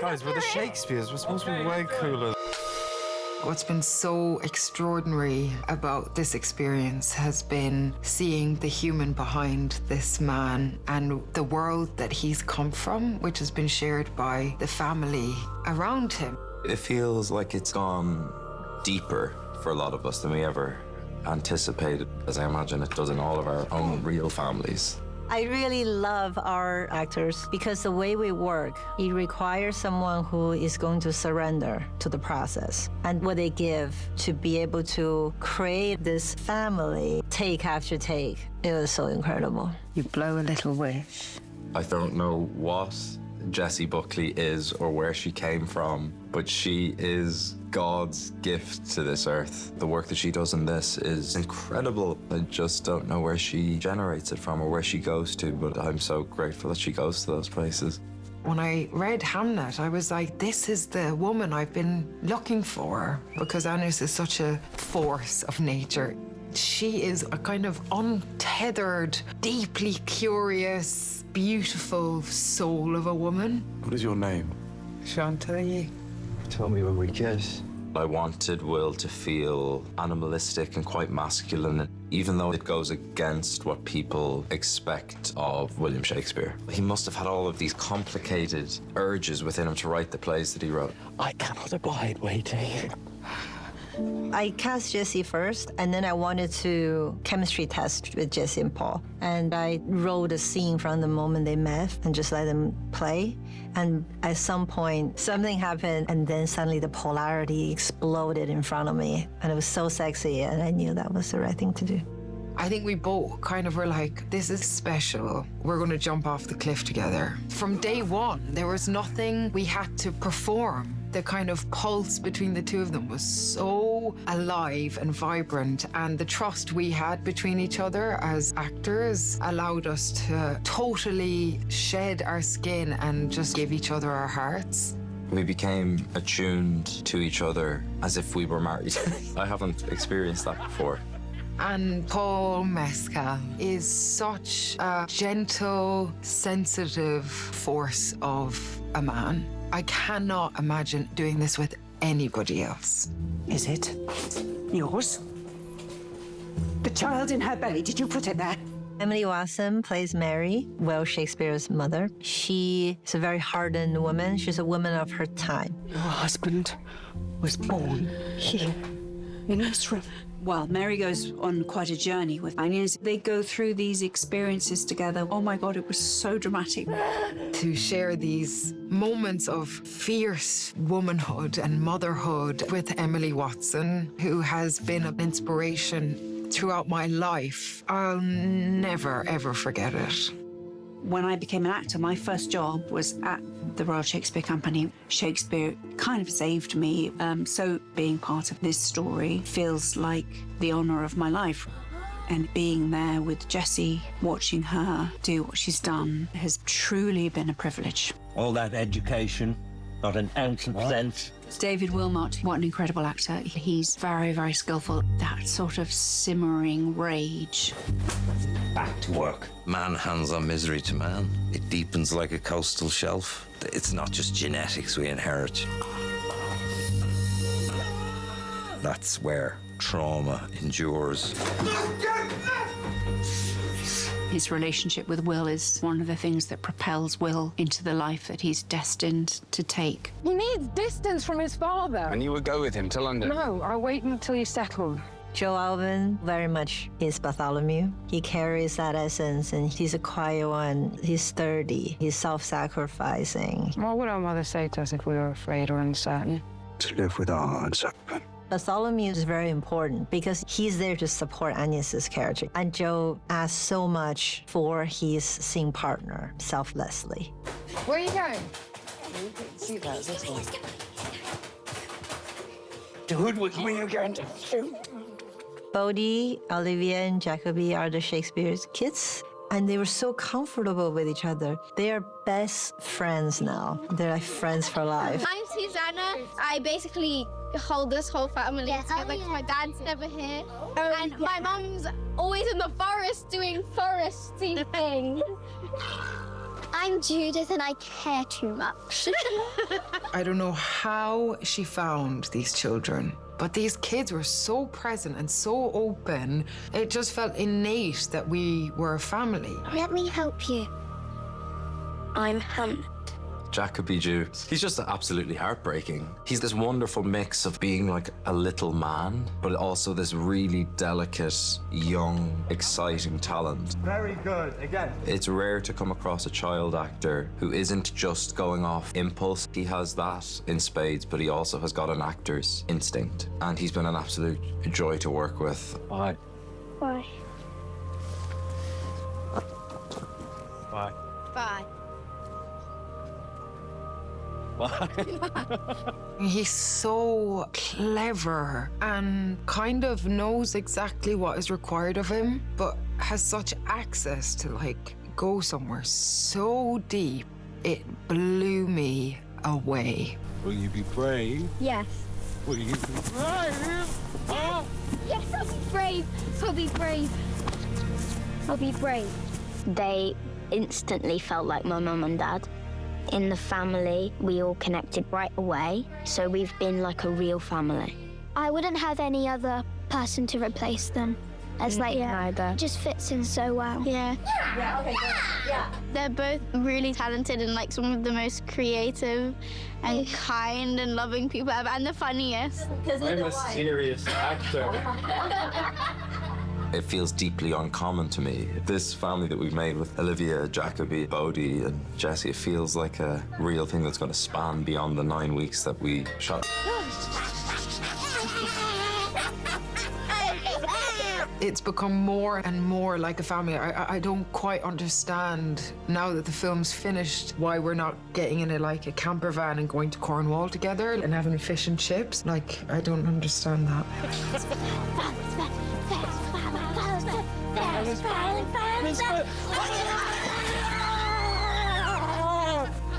Guys, we're the Shakespeares. We're supposed to be way cooler. What's been so extraordinary about this experience has been seeing the human behind this man and the world that he's come from, which has been shared by the family around him. It feels like it's gone deeper for a lot of us than we ever anticipated, as I imagine it does in all of our own real families. I really love our actors because the way we work, it requires someone who is going to surrender to the process and what they give to be able to create this family take after take. It was so incredible. You blow a little wish. I don't know what Jessie Buckley is or where she came from, but she is God's gift to this earth. The work that she does in this is incredible. I just don't know where she generates it from or where she goes to, but I'm so grateful that she goes to those places. When I read Hamnet, I was like, this is the woman I've been looking for, because Agnes is such a force of nature. She is a kind of untethered, deeply curious, beautiful soul of a woman. What is your name? Chantilly. Tell me when we kiss. I wanted Will to feel animalistic and quite masculine, even though it goes against what people expect of William Shakespeare. He must have had all of these complicated urges within him to write the plays that he wrote. I cannot abide waiting. I cast Jessie first, and then I wanted to chemistry test with Jessie and Paul. And I wrote a scene from the moment they met and just let them play. And at some point, something happened, and then suddenly the polarity exploded in front of me. And it was so sexy, and I knew that was the right thing to do. I think we both kind of were like, this is special. We're going to jump off the cliff together. From day one, there was nothing we had to perform. The kind of pulse between the two of them was so alive and vibrant, and the trust we had between each other as actors allowed us to totally shed our skin and just give each other our hearts. We became attuned to each other as if we were married. I haven't experienced that before. And Paul Mescal is such a gentle, sensitive force of a man. I cannot imagine doing this with anybody else. Is it yours? The child in her belly, did you put it there? Emily Watson plays Mary, Will Shakespeare's mother. She is a very hardened woman. She's a woman of her time. Your husband was born here, in this room. Well, Mary goes on quite a journey with Agnes. They go through these experiences together. Oh my God, it was so dramatic. To share these moments of fierce womanhood and motherhood with Emily Watson, who has been an inspiration throughout my life, I'll never, ever forget it. When I became an actor, my first job was at the Royal Shakespeare Company. Shakespeare kind of saved me, so being part of this story feels like the honor of my life. And being there with Jessie, watching her do what she's done, has truly been a privilege. All that education, not an ounce of sense. David Wilmot, what an incredible actor. He's very, very skillful. That sort of simmering rage. Back to work. Man hands on misery to man. It deepens like a coastal shelf. It's not just genetics we inherit. That's where trauma endures. His relationship with Will is one of the things that propels Will into the life that he's destined to take. He needs distance from his father. And you would go with him to London? No, I'll wait until you settle. Joe Alwyn very much is Bartholomew. He carries that essence, and he's a quiet one. He's sturdy. He's self-sacrificing. What would our mother say to us if we were afraid or uncertain? To live with our hearts open. Bartholomew is very important because he's there to support Agnes's character. And Joe asks so much for his scene partner, selflessly. Where are you going? You can see that this one. To hoodwink me again. Bodhi, Olivia, and Jacobi are the Shakespeare's kids, and they were so comfortable with each other. They are best friends now. They're like friends for life. I'm Susanna. I basically hold this whole family together because my dad's never here. And my mum's always in the forest doing foresty things. I'm Judith and I care too much. I don't know how she found these children, but these kids were so present and so open. It just felt innate that we were a family. Let me help you. I'm Hamnet. Jacobi Jupe, he's just absolutely heartbreaking. He's this wonderful mix of being like a little man, but also this really delicate, young, exciting talent. Very good, again. It's rare to come across a child actor who isn't just going off impulse. He has that in spades, but he also has got an actor's instinct. And he's been an absolute joy to work with. Bye. Bye. Bye. Bye. He's so clever and kind of knows exactly what is required of him, but has such access to like go somewhere so deep. It blew me away. Will you be brave? Yes. Will you be brave? Oh. Yes, I'll be brave. I'll be brave. I'll be brave. They instantly felt like my mum and dad. In the family, we all connected right away, so we've been like a real family. I wouldn't have any other person to replace them. As like, it just fits in so well. Yeah. Yeah, okay, good. Yeah. They're both really talented and like some of the most creative and kind and loving people ever, and the funniest. I'm a serious actor. It feels deeply uncommon to me. This family that we've made with Olivia, Jacobi, Bodhi, and Jessie, it feels like a real thing that's going to span beyond the 9 weeks that we shot. It's become more and more like a family. I don't quite understand, now that the film's finished, why we're not getting in a camper van and going to Cornwall together and having fish and chips. Like, I don't understand that.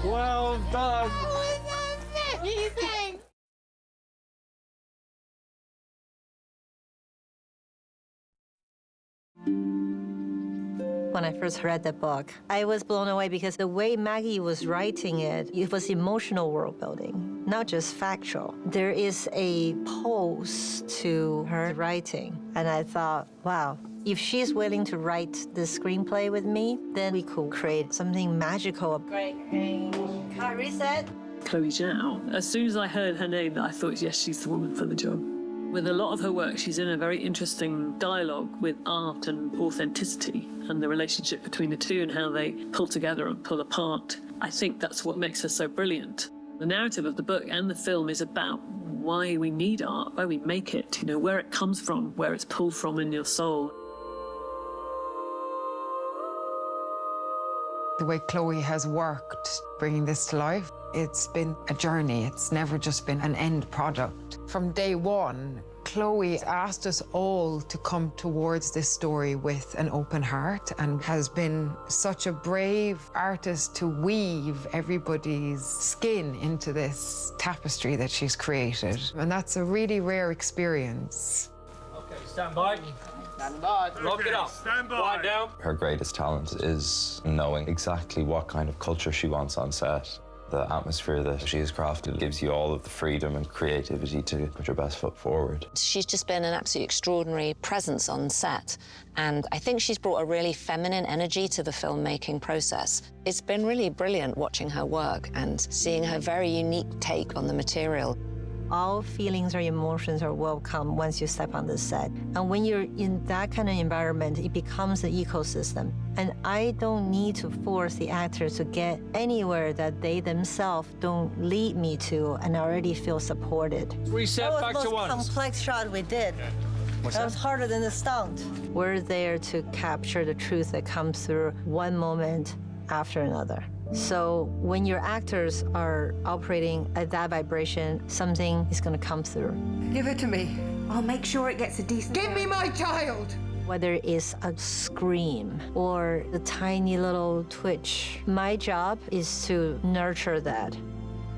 Well done. Amazing. When I first read the book, I was blown away because the way Maggie was writing it, it was emotional world building, not just factual. There is a pulse to her writing. And I thought, wow, if she's willing to write the screenplay with me, then we could create something magical. Great. Cut, reset. Chloé Zhao. As soon as I heard her name, I thought, yes, she's the woman for the job. With a lot of her work, she's in a very interesting dialogue with art and authenticity and the relationship between the two and how they pull together and pull apart. I think that's what makes her so brilliant. The narrative of the book and the film is about why we need art, why we make it, where it comes from, where it's pulled from in your soul. The way Chloé has worked bringing this to life, it's been a journey. It's never just been an end product. From day one, Chloé asked us all to come towards this story with an open heart and has been such a brave artist to weave everybody's skin into this tapestry that she's created. And that's a really rare experience. Okay, stand by. Stand by. Lock it up. Stand by. Quiet down. Her greatest talent is knowing exactly what kind of culture she wants on set. The atmosphere that she has crafted gives you all of the freedom and creativity to put your best foot forward. She's just been an absolutely extraordinary presence on set, and I think she's brought a really feminine energy to the filmmaking process. It's been really brilliant watching her work and seeing her very unique take on the material. All feelings or emotions are welcome once you step on the set. And when you're in that kind of environment, it becomes an ecosystem. And I don't need to force the actors to get anywhere that they themselves don't lead me to, and I already feel supported. Reset back to That was the once. most complex shot we did. That was harder than the stunt. We're there to capture the truth that comes through one moment after another. So when your actors are operating at that vibration, something is going to come through. Give it to me. I'll make sure it gets a decent... Give me my child! Whether it's a scream or the tiny little twitch, my job is to nurture that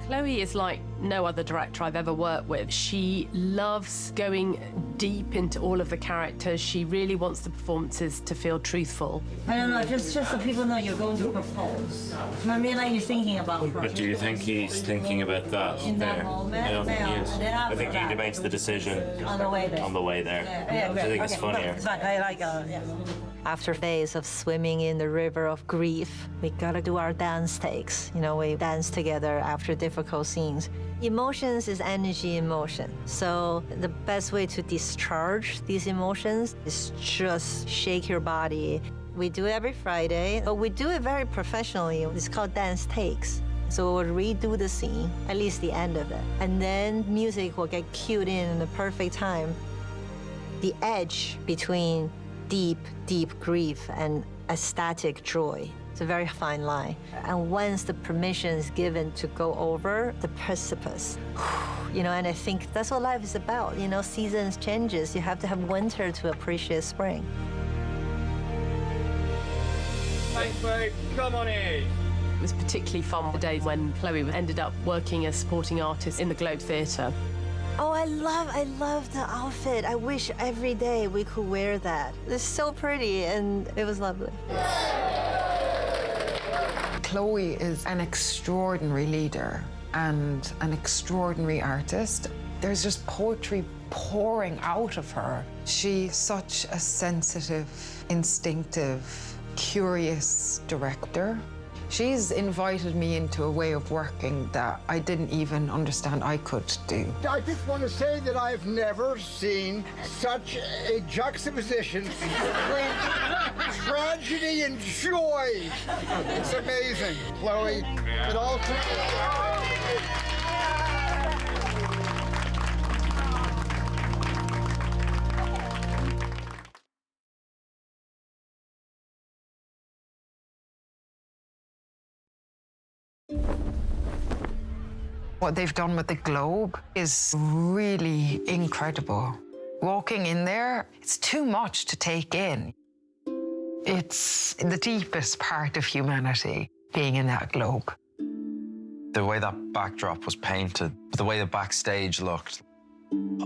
Chloé is like no other director I've ever worked with. She loves going deep into all of the characters. She really wants the performances to feel truthful. I don't know, just so people know you're going to propose. I mean, like you're thinking about it. But do you think he's thinking about that In that there? moment? I don't think he is. And then I think after he that- debates the decision On the way there. on the way there. Yeah, Which I think is funnier. I like After days of swimming in the river of grief, we gotta do our dance takes. You know, we dance together after difficult scenes. Emotions is energy in motion. So the best way to discharge these emotions is just shake your body. We do it every Friday, but we do it very professionally. It's called dance takes. So we'll redo the scene, at least the end of it. And then music will get cued in the perfect time. The edge between deep, deep grief and ecstatic joy. It's a very fine line. And once the permission is given to go over the precipice, you know, and I think that's what life is about. You know, seasons changes. You have to have winter to appreciate spring. Thanks, babe. Come on in. It was particularly fun the day when Chloé ended up working as supporting artist in the Globe Theatre. Oh, I love the outfit. I wish every day we could wear that. It's so pretty and it was lovely. Chloé is an extraordinary leader and an extraordinary artist. There's just poetry pouring out of her. She's such a sensitive, instinctive, curious director. She's invited me into a way of working that I didn't even understand I could do. I just want to say that I've never seen such a juxtaposition between tragedy and joy. It's amazing, Chloé. It all What they've done with the Globe is really incredible. Walking in there, it's too much to take in. It's the deepest part of humanity, being in that Globe. The way that backdrop was painted, the way the backstage looked,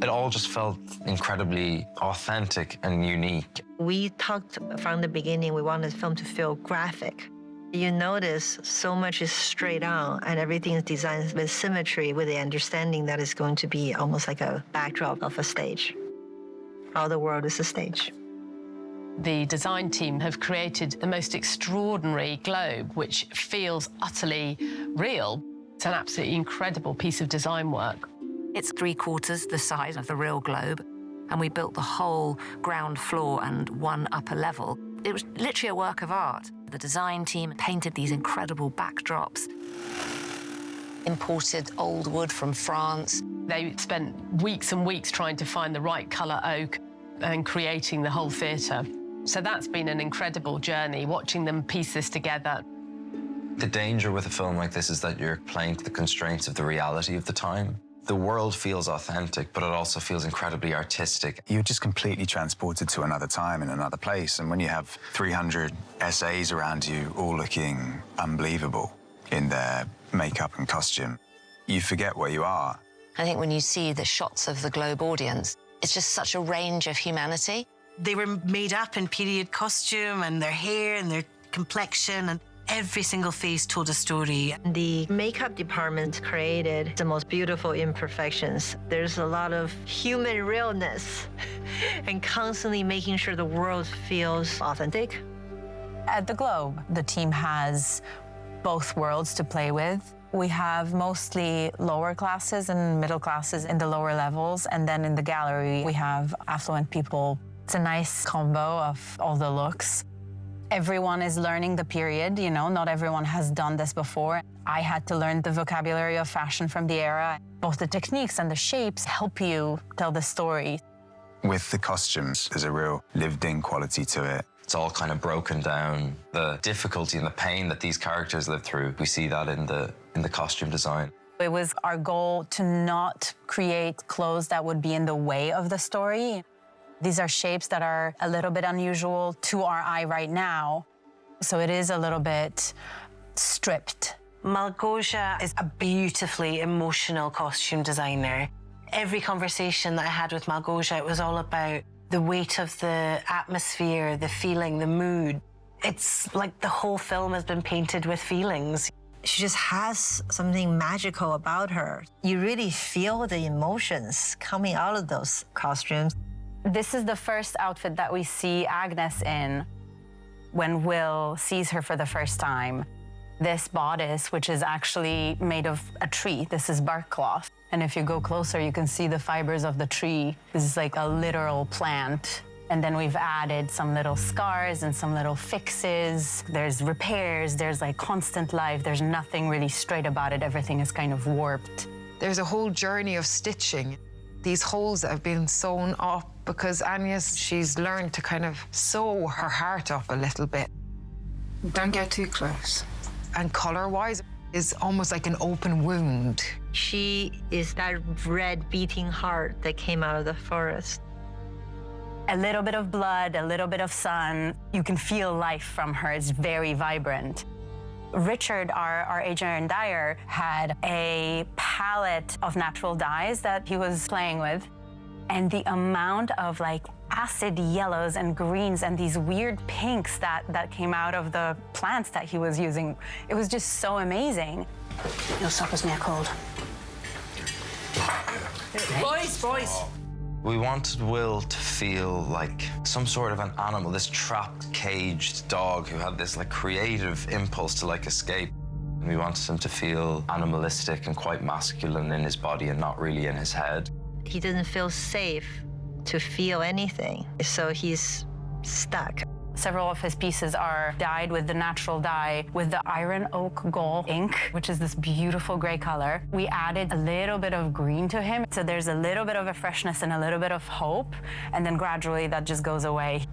it all just felt incredibly authentic and unique. We talked from the beginning, we wanted the film to feel graphic. You notice so much is straight on and everything is designed with symmetry, with the understanding that it's going to be almost like a backdrop of a stage. All the world is a stage. The design team have created the most extraordinary globe, which feels utterly real. It's an absolutely incredible piece of design work. It's 3/4 the size of the real globe, and we built the whole ground floor and one upper level. It was literally a work of art. The design team painted these incredible backdrops. Imported old wood from France. They spent weeks and weeks trying to find the right colour oak and creating the whole theatre. So that's been an incredible journey, watching them piece this together. The danger with a film like this is that you're playing to the constraints of the reality of the time. The world feels authentic, but it also feels incredibly artistic. You're just completely transported to another time in another place. And when you have 300 SAs around you, all looking unbelievable in their makeup and costume, you forget where you are. I think when you see the shots of the Globe audience, it's just such a range of humanity. They were made up in period costume and their hair and their complexion, and every single face told a story. The makeup department created the most beautiful imperfections. There's a lot of human realness and constantly making sure the world feels authentic. At the Globe, the team has both worlds to play with. We have mostly lower classes and middle classes in the lower levels, and then in the gallery, we have affluent people. It's a nice combo of all the looks. Everyone is learning the period, you know, not everyone has done this before. I had to learn the vocabulary of fashion from the era. Both the techniques and the shapes help you tell the story. With the costumes, there's a real lived-in quality to it. It's all kind of broken down. The difficulty and the pain that these characters live through, we see that in the costume design. It was our goal to not create clothes that would be in the way of the story. These are shapes that are a little bit unusual to our eye right now. So it is a little bit stripped Malgosia is a beautifully emotional costume designer. Every conversation that I had with Malgosia, it was all about the weight of the atmosphere, the feeling, the mood. It's like the whole film has been painted with feelings. She just has something magical about her. You really feel the emotions coming out of those costumes. This is the first outfit that we see Agnes in when Will sees her for the first time. This bodice, which is actually made of a tree, this is bark cloth. And if you go closer, you can see the fibers of the tree. This is like a literal plant. And then we've added some little scars and some little fixes. There's repairs, there's like constant life. There's nothing really straight about it. Everything is kind of warped. There's a whole journey of stitching. These holes that have been sewn up because Agnes, she's learned to kind of sew her heart up a little bit. Don't get too close. And color-wise, is almost like an open wound. She is that red beating heart that came out of the forest. A little bit of blood, a little bit of sun. You can feel life from her. It's very vibrant. Richard, our agent and dyer, had a palette of natural dyes that he was playing with. And the amount of like acid yellows and greens and these weird pinks that came out of the plants that he was using, it was just so amazing. Your supper's near cold. Boys! We wanted Will to feel like some sort of an animal, this trapped, caged dog who had this like creative impulse to like escape. And we wanted him to feel animalistic and quite masculine in his body and not really in his head. He doesn't feel safe to feel anything, so he's stuck. Several of his pieces are dyed with the natural dye with the iron oak gall ink, which is this beautiful gray color. We added a little bit of green to him, so there's a little bit of a freshness and a little bit of hope, and then gradually that just goes away.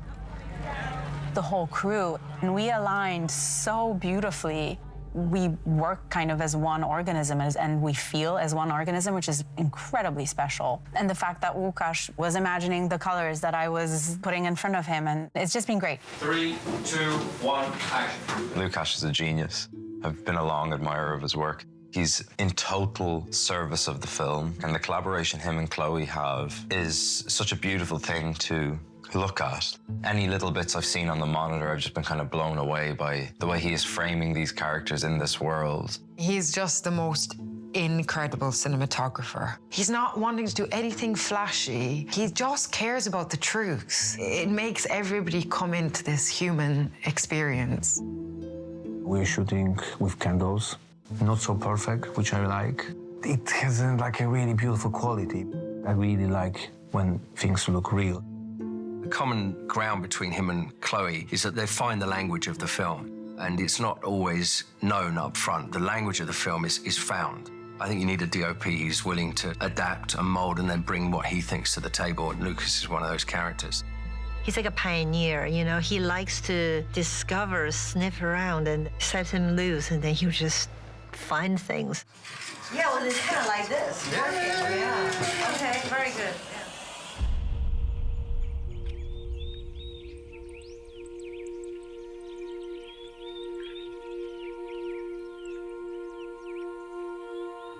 The whole crew, and we aligned so beautifully. We work kind of as one organism and we feel as one organism, which is incredibly special. And the fact that Łukasz was imagining the colors that I was putting in front of him, and it's just been great. 3, 2, 1, action. Lukasz is a genius. I've been a long admirer of his work. He's in total service of the film, and the collaboration him and Chloé have is such a beautiful thing to look at. Any little bits I've seen on the monitor, I've just been kind of blown away by the way he is framing these characters in this world. He's just the most incredible cinematographer. He's not wanting to do anything flashy. He just cares about the truth. It makes everybody come into this human experience. We're shooting with candles, not so perfect, which I like. It has like a really beautiful quality. I really like when things look real. The common ground between him and Chloé is that they find the language of the film, and it's not always known up front. The language of the film is found. I think you need a DOP who's willing to adapt and mold and then bring what he thinks to the table, and Lucas is one of those characters. He's like a pioneer, you know? He likes to discover, sniff around, and set him loose, and then he'll just find things. Yeah, well, it's kind of like this. Yeah. Okay, very good.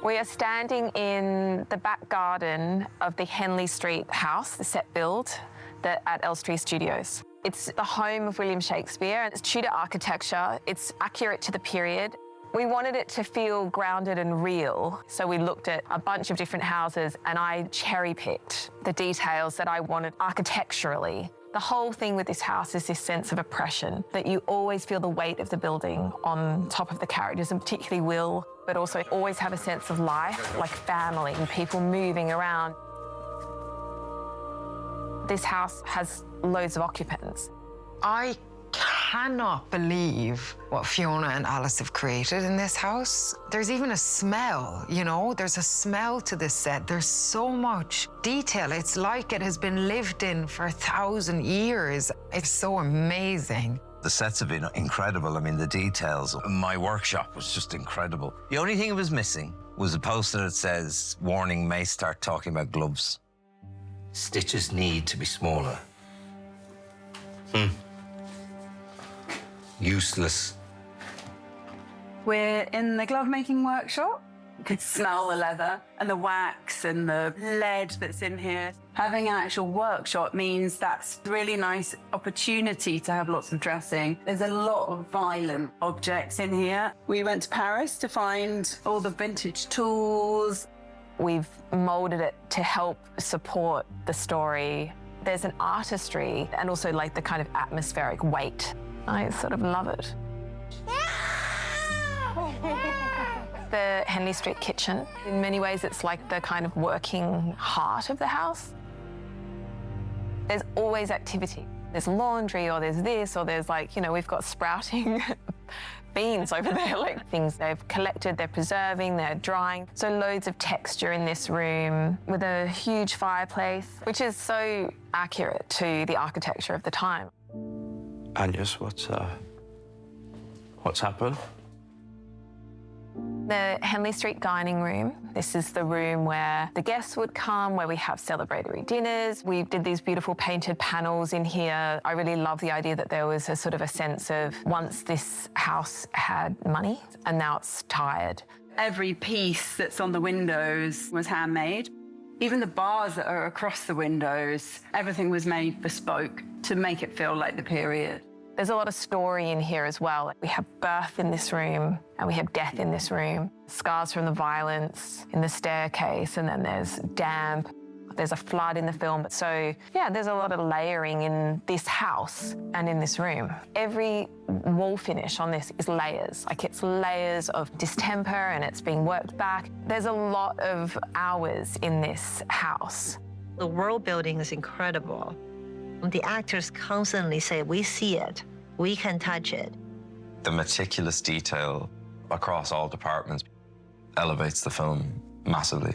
We are standing in the back garden of the Henley Street house, the set build at Elstree Studios. It's the home of William Shakespeare, and it's Tudor architecture. It's accurate to the period. We wanted it to feel grounded and real, so we looked at a bunch of different houses and I cherry-picked the details that I wanted architecturally. The whole thing with this house is this sense of oppression, that you always feel the weight of the building on top of the characters, and particularly Will, but also always have a sense of life, like family and people moving around. This house has loads of occupants. I cannot believe what Fiona and Alice have created in this house. There's even a smell, you know? There's a smell to this set. There's so much detail. It's like it has been lived in for 1,000 years. It's so amazing. The sets have been incredible. I mean, the details. My workshop was just incredible. The only thing it was missing was a poster that says, "Warning, may start talking about gloves." Stitches need to be smaller. Useless. We're in the glove making workshop. You could smell the leather and the wax and the lead that's in here. Having an actual workshop means that's a really nice opportunity to have lots of dressing. There's a lot of violent objects in here. We went to Paris to find all the vintage tools. We've molded it to help support the story. There's an artistry and also like the kind of atmospheric weight. I sort of love it. The Henley Street kitchen. In many ways, it's like the kind of working heart of the house. There's always activity. There's laundry, or there's this, or there's like, you know, we've got sprouting beans over there, like things they've collected, they're preserving, they're drying. So loads of texture in this room with a huge fireplace, which is so accurate to the architecture of the time. Agnes, what's happened? The Henley Street dining room. This is the room where the guests would come, where we have celebratory dinners. We did these beautiful painted panels in here. I really love the idea that there was a sort of a sense of once this house had money and now it's tired. Every piece that's on the windows was handmade. Even the bars that are across the windows, everything was made bespoke to make it feel like the period. There's a lot of story in here as well. We have birth in this room and we have death in this room. Scars from the violence in the staircase, and then there's damp. There's a flood in the film. So yeah, there's a lot of layering in this house and in this room. Every wall finish on this is layers. Like it's layers of distemper and it's being worked back. There's a lot of hours in this house. The world building is incredible. The actors constantly say, we see it, we can touch it. The meticulous detail across all departments elevates the film massively.